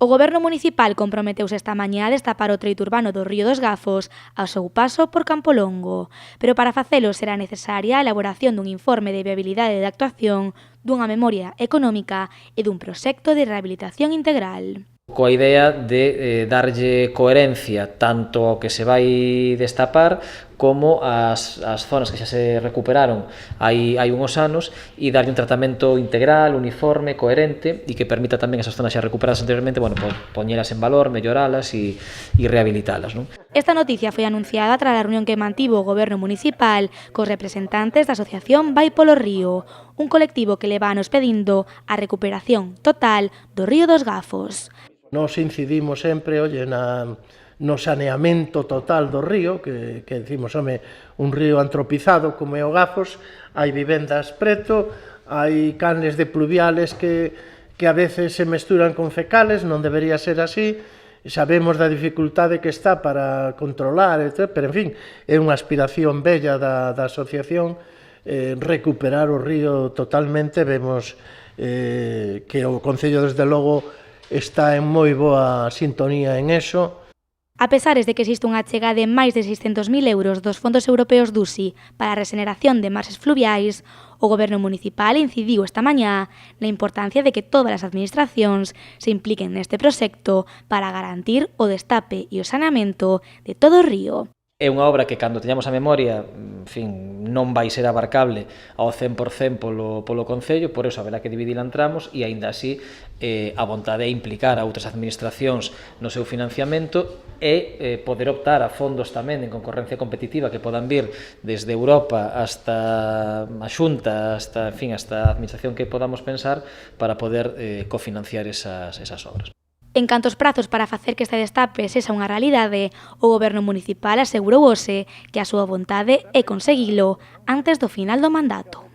O Goberno municipal comprometeuse esta mañá a destapar o treito urbano do Río dos Gafos ao seu paso por Campolongo, pero para facelo será necesaria a elaboración dun informe de viabilidade de actuación, dunha memoria económica e dun proxecto de rehabilitación integral. Coa idea de darlle coherencia tanto ao que se vai destapar como ás zonas que xa se recuperaron hai uns anos e darlle un tratamento integral, uniforme, coherente e que permita tamén esas zonas xa recuperadas anteriormente, poñelas en valor, melloralas e rehabilitalas, non? Esta noticia foi anunciada tras a reunión que mantivo o Goberno municipal cos representantes da asociación Vai polo Río, un colectivo que leva anos pedindo a recuperación total do Río dos Gafos. Nos incidimos sempre, no saneamento total do río, que decimos, un río antropizado como é o Gafos, hai vivendas preto, hai canles de pluviales que a veces se mesturan con fecales, non debería ser así, sabemos da dificultade que está para controlar, etc., pero en fin, é unha aspiración bella da asociación recuperar o río totalmente. Vemos que o Concello, desde logo, está en moi boa sintonía en eso. A pesares de que existe unha achega de máis de 600.000 euros dos fondos europeos DUSI para a regeneración de marxes fluviais, o Goberno municipal incidiu esta mañá na importancia de que todas as administracións se impliquen neste proxecto para garantir o destape e o saneamento de todo o río. É unha obra que, cando teñamos a memoria, en fin, non vai ser abarcable ao 100% polo Concello, por eso haberá que dividila en tramos e, aínda así, a vontade é implicar a outras administracións no seu financiamento e poder optar a fondos tamén en concorrencia competitiva que podan vir desde Europa hasta a Xunta, hasta a administración que podamos pensar para poder cofinanciar esas obras. En canto aos prazos para facer que este destape sexa unha realidade, o Goberno municipal asegurou hoxe que a súa vontade é conseguilo antes do final do mandato.